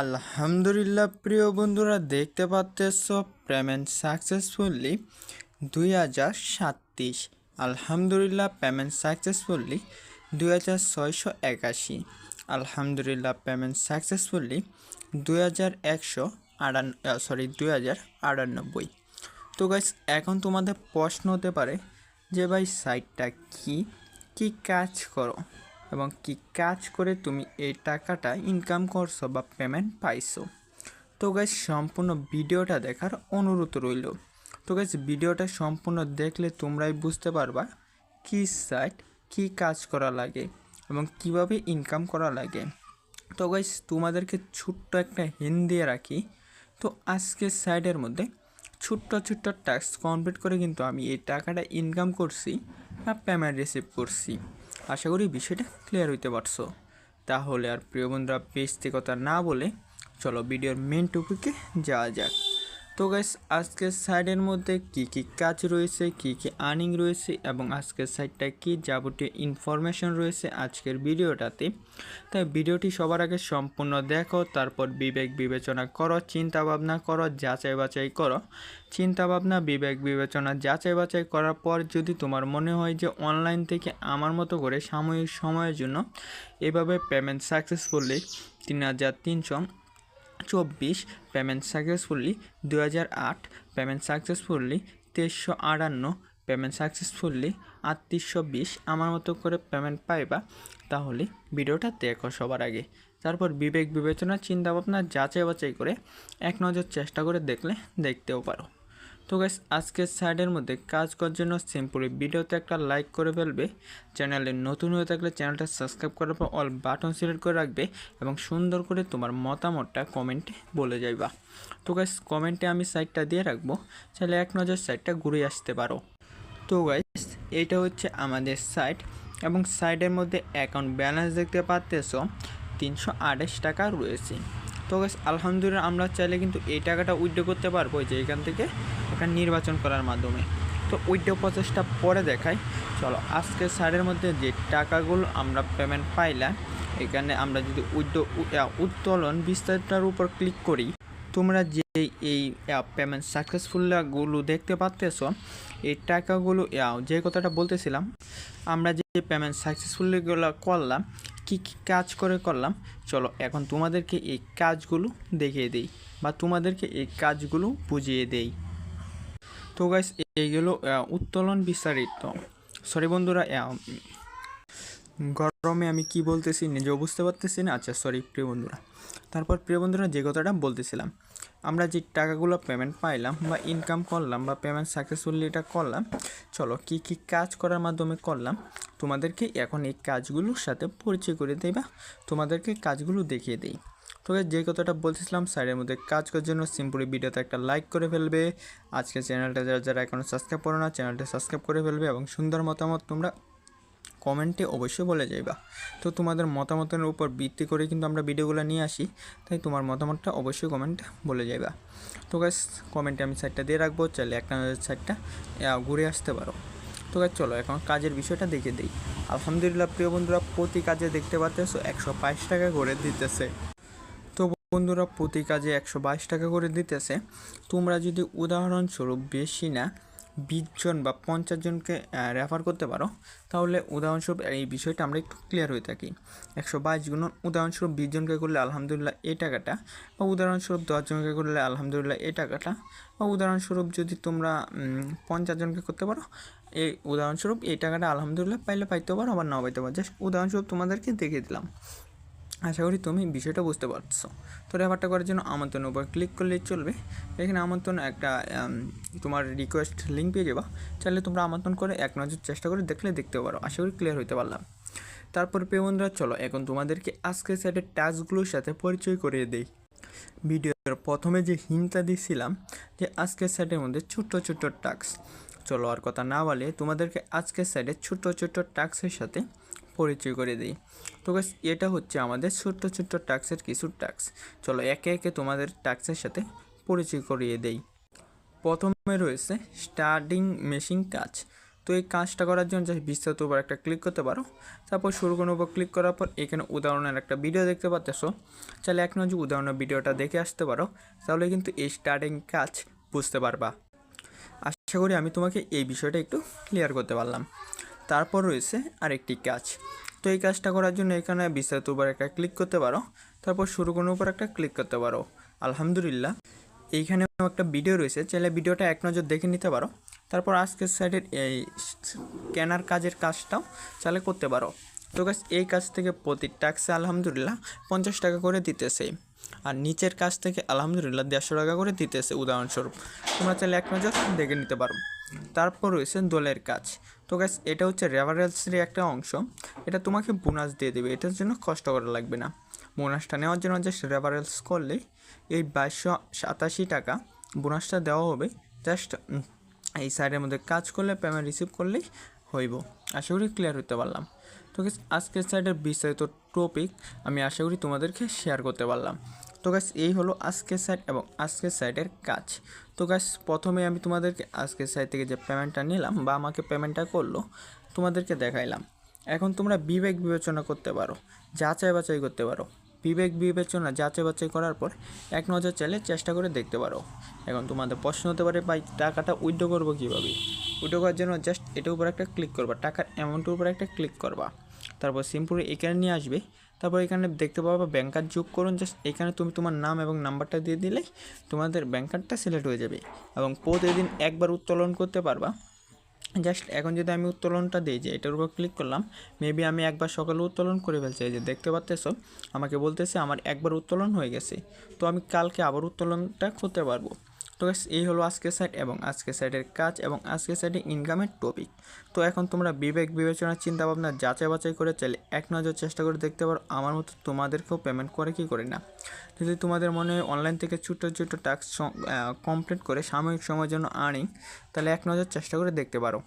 আলহামদুলিল্লাহ প্রিয় বন্ধুরা, দেখতে পাচ্ছ পেমেন্ট সাকসেসফুলি 2037। আলহামদুলিল্লাহ পেমেন্ট সাকসেসফুলি 2681। আলহামদুলিল্লাহ পেমেন্ট সাকসেসফুলি 2098। তো গাইস, এখন তোমাদের প্রশ্ন হতে পারে যে ভাই সাইটটা কি কাজ করো এবং কি কাজ করে তুমি এই টাকাটা ইনকাম করছো বা পেমেন্ট পাইছো। তো গাইস, সম্পূর্ণ ভিডিওটা দেখার অনুরোধ রইল। তো গাইস, ভিডিওটা সম্পূর্ণ দেখলে তোমরাই বুঝতে পারবা কি সাইট কি কাজ করা লাগে এবং কিভাবে ইনকাম করা লাগে। তো গাইস, তোমাদেরকে ছোট্ট একটা হিন্ট দিয়ে রাখি। তো আজকের সাইটের মধ্যে ছোট্ট টাস্ক কমপ্লিট করে কিন্তু আমি এই টাকাটা ইনকাম করছি বা পেমেন্ট রিসিভ করছি। আশা করি বিষয়টা ক্লিয়ার হইতে পারছো। তাহলে আর প্রিয় বন্ধুরা, বেশি কথা না বলে চলো ভিডিওর মেন টপিকে যাওয়া যাক। তো গাইস, আজকের সাইটের মধ্যে কি কাজ রয়েছে, কি আর্নিং রয়েছে এবং আজকের সাইটটা কি যাবতীয় ইনফরমেশন রয়েছে আজকের ভিডিওটাতে। তাই ভিডিওটি সবার আগে সম্পূর্ণ দেখো, তারপর বিবেক বিবেচনা করো, চিন্তা ভাবনা করো, যাচাই বাছাই করো। চিন্তা ভাবনা, বিবেক বিবেচনা, যাচাই বাছাই করার পর যদি তোমার মনে হয় যে অনলাইন থেকে আমার মতো করে সাময়িক সময়ের জন্য এভাবে payment successfully 3324, payment successfully 2008, payment successfully 2358, payment successfully 3820 আমার মতো করে পেমেন্ট পাইবা, তাহলে ভিডিওটা দেখো সবার আগে। তারপর বিবেক বিবেচনা, চিন্তাভাবনা, যাচাই বাছাই করে এক নজর চেষ্টা করে দেখলে দেখতেও পারো। তো গাইস, আজকের সাইডের মধ্যে কাজ করার জন্য সিম্পলি ভিডিওতে একটা লাইক করে ফেলবে। চ্যানেলে নতুন হয়ে থাকলে চ্যানেলটা সাবস্ক্রাইব করার পর অল বাটন সিলেক্ট করে রাখবে এবং সুন্দর করে তোমার মতামতটা কমেন্টে বলে যাইবা। তো গাইস, কমেন্টে আমি সাইটটা দিয়ে রাখবো, চাইলে এক নজর সাইটটা ঘুরে আসতে পারো। তো গাইস, এইটা হচ্ছে আমাদের সাইট এবং সাইটের মধ্যে অ্যাকাউন্ট ব্যালেন্স দেখতে পাচ্তেছো 328 টাকা রয়েছে। তো গাইস, আলহামদুলিল্লাহ আমরা চাইলে কিন্তু এই টাকাটা উইথড্র করতে পারবো যে এখান থেকে একটা নির্বাচন করার মাধ্যমে। তো উইথড্র প্রসেসটা পরে দেখাই। চলো, আজকের সাইডের মধ্যে যে টাকাগুলো আমরা পেমেন্ট পাইলাম, এখানে আমরা যদি উত্তোলন বিস্তারিতটার উপর ক্লিক করি, তোমরা যে এই পেমেন্ট সাকসেসফুলগুলো দেখতে পাচ্তেছো, এই টাকাগুলো যে কথাটা বলতেছিলাম, আমরা যে পেমেন্ট সাকসেসফুলগুলো করলাম, কি কাজ করে করলাম, চলো এখন তোমাদেরকে এই কাজগুলো দেখিয়ে দেই বা তোমাদেরকে এই কাজগুলো বুঝিয়ে দেই। তো গাইস, এইগুলো উত্তোলন বিস্তারিত, সরি বন্ধুরা, গরমে আমি কি বলতেছি নিজেও বুঝতে পারতেছি না। আচ্ছা সরি প্রিয় বন্ধুরা। তারপর প্রিয় বন্ধুরা, যে কথাটা বলতেছিলাম, আমরা যে টাকাগুলো পেমেন্ট পাইলাম বা ইনকাম করলাম বা পেমেন্ট সাকসেসফুলি এটা করলাম, চলো কি কাজ করার মাধ্যমে করলাম তোমাদেরকে এখন এই কাজগুলোর সাথে পরিচয় করে দেই বা তোমাদেরকে কাজগুলো দেখিয়ে দেই। তো যে কথাটা বলতেছিলাম, সাইডের মধ্যে কাজ করার জন্য সিম্পলি ভিডিওতে একটা লাইক করে ফেলবে। আজকে চ্যানেলটা যারা এখনও সাবস্ক্রাইব করো না, চ্যানেলটা সাবস্ক্রাইব করে ফেলবে এবং সুন্দর মতামত তোমরা কমেন্টে অবশ্যই বলে যাইবা। তো তোমাদের মতামতের উপর ভিত্তি করে কিন্তু আমরা ভিডিওগুলো নিয়ে আসি, তাই তোমার মতামতটা অবশ্যই কমেন্টে বলে যাইবা। তো গাইস, কমেন্টে আমি সাইডটা দিয়ে রাখবো, চাইলে একটা সাইডটা ঘুরে আসতে পারো। তো গাইস, চলো এখন কাজের বিষয়টা দেখে দিই। আলহামদুলিল্লাহ প্রিয় বন্ধুরা, প্রতি কাজে দেখতে পাচ্তেছো 122 টাকা করে দিতেছে। তো বন্ধুরা, প্রতি কাজে 122 টাকা করে দিতেছে। তোমরা যদি উদাহরণস্বরূপ বেশি না 20 জন বা 50 জনকে রেফার করতে পারো, তাহলে উদাহরণস্বরূপ এই বিষয়টা আমরা একটু ক্লিয়ার হয়ে থাকি। 122 গুণ উদাহরণস্বরূপ 20 জনকে করলে আলহামদুলিল্লাহ এই টাকাটা, বা উদাহরণস্বরূপ 10 জনকে করলে আলহামদুলিল্লাহ এই টাকাটা, বা উদাহরণস্বরূপ যদি তোমরা 50 জনকে করতে পারো, এই উদাহরণস্বরূপ এই টাকাটা আলহামদুলিল্লাহ পাইলে পাইতে পারো, আবার নাও পাইতে পারো। জাস্ট উদাহরণস্বরূপ তোমাদেরকে দেখিয়ে দিলাম। আশা করি তুমি বিষয়টা বুঝতে পারছো। তো রেফারটা করার জন্য আমন্ত্রণ উপর ক্লিক করলেই চলবে। এখানে আমন্ত্রণ একটা তোমার রিকোয়েস্ট লিঙ্ক পেয়ে যাবা, চাইলে তোমরা আমন্ত্রণ করে এক নজর চেষ্টা করে দেখতেও পারো। আশা করি ক্লিয়ার হইতে পারলাম। তারপর প্রিয় বন্ধুরা, চলো এখন তোমাদেরকে আজকের সাইডের টাস্কগুলোর সাথে পরিচয় করিয়ে দেই। ভিডিওর প্রথমে যে হিন্টটা দিয়েছিলাম যে আজকের সাইডের মধ্যে ছোট্ট টাস্ক, চলো আর কথা না বলে তোমাদেরকে আজকের সাইডে ছোট্ট টাস্কের সাথে পরিচয় করে দিই। তো গাইস, এটা হচ্ছে আমাদের ছোট্ট টাস্কের কিছু টাস্ক। চলো একে একে তোমাদের টাস্কের সাথে পরিচয় করিয়ে দেই। প্রথমে রয়েছে স্টার্টিং মেশিন কাজ। তো এই কাজটা করার জন্য জাস্ট বিস্তারিত উপর একটা ক্লিক করতে পারো। তারপর শুরু কোনো উপর ক্লিক করার পর এখানে উদাহরণের একটা ভিডিও দেখতে পাচ্তেছো। চাইলে এক নজর উদাহরণের ভিডিওটা দেখে আসতে পারো, তাহলে কিন্তু এই স্টার্টিং কাজ বুঝতে পারবা। আশা করি আমি তোমাকে এই বিষয়টা একটু ক্লিয়ার করতে পারলাম। তারপর রয়েছে আরেকটি কাজ। তো এই কাজটা করার জন্য এখানে বিস্তারিত উপর একটা ক্লিক করতে পারো, তারপর শুরু কোনো উপর একটা ক্লিক করতে পারো। আলহামদুলিল্লাহ, এইখানে একটা ভিডিও রয়েছে, চাইলে ভিডিওটা এক নজর দেখে নিতে পারো। তারপর আজকের সাইডের এই কেনার কাজের কাজটাও চাইলে করতে পারো। তো গাইস, এই কাজ থেকে প্রতি ট্যাক্সে আলহামদুলিল্লাহ 50 টাকা করে দিতেছে, আর নিচের কাজ থেকে আলহামদুলিল্লাহ 150 টাকা করে দিতেছে উদাহরণস্বরূপ। তোমরা চাইলে এক নজর দেখে নিতে পারো। তারপর রয়েছে দোলের কাজ। তো গাইস, এটা হচ্ছে রেফারেন্সের একটা অংশ, এটা তোমাকে বোনাস দিয়ে দেবে, এটার জন্য কষ্ট করা লাগবে না। বোনাসটা নেওয়ার জন্য জাস্ট রেফারেন্স করলেই এই 2287 টাকা বোনাসটা দেওয়া হবে। জাস্ট এই সাইডের মধ্যে কাজ করলে পেমেন্ট রিসিভ করলেই হইব। আশা করি ক্লিয়ার হতে পারলাম। তো গাইস, আজকের সাইডের বিস্তারিত টপিক আমি আশা করি তোমাদেরকে শেয়ার করতে পারলাম। তো গাইস, এই হলো আজকের সাইট এবং আজকের সাইটের কাজ। তো গাইস, প্রথমে আমি তোমাদেরকে আজকের সাইট থেকে যে পেমেন্টটা নিলাম বা আমাকে পেমেন্টটা করলো তোমাদেরকে দেখাইলাম। এখন তোমরা বিবেক বিবেচনা করতে পারো, যাচাই বাছাই করতে পারো। বিবেক বিবেচনা যাচাই বাছাই করার পর এক নজর চাইলে চেষ্টা করে দেখতে পারো। এখন তোমাদের প্রশ্ন হতে পারে, ভাই টাকাটা উইথড্র করবো কীভাবে? উইথড্র করার জন্য জাস্ট এটার উপর একটা ক্লিক করবা, টাকার অ্যামাউন্টের উপর একটা ক্লিক করবা, তারপর সিম্পলি এখানে নিয়ে আসবে। তারপর এখানে দেখতে পাবা ব্যাঙ্ক কার্ড যোগ করুন। জাস্ট এখানে তুমি তোমার নাম এবং নাম্বারটা দিয়ে দিলেই তোমাদের ব্যাঙ্ক কার্ডটা সিলেক্ট হয়ে যাবে এবং প্রতিদিন একবার উত্তোলন করতে পারবা। জাস্ট এখন যদি আমি উত্তোলনটা দিই, যে এটার উপর ক্লিক করলাম, মেবি আমি একবার সকালে উত্তোলন করে ফেলছি। এই যে দেখতে পাচ্তেছো আমাকে বলতেছে আমার একবার উত্তোলন হয়ে গেছে, তো আমি কালকে আবার উত্তোলনটা করতে পারবো। তো গাইস, এই হলো আজকের সাইট এবং আজকের সাইটের কাজ এবং আজকের সাইটে ইনকামের টপিক। তো এখন তোমরা বিবেক বিবেচনার চিন্তা ভাবনা যাচাই বাছাই করে চাইলে এক নজর চেষ্টা করে দেখতে পারো আমার মতো তোমাদেরকেও পেমেন্ট করে কি করে না। যদি তোমাদের মনে হয় অনলাইন থেকে ছোটো ছোটো টাস্ক কমপ্লিট করে সাময়িক সময়ের জন্য আর্নিং, তাহলে এক নজর চেষ্টা করে দেখতে পারো।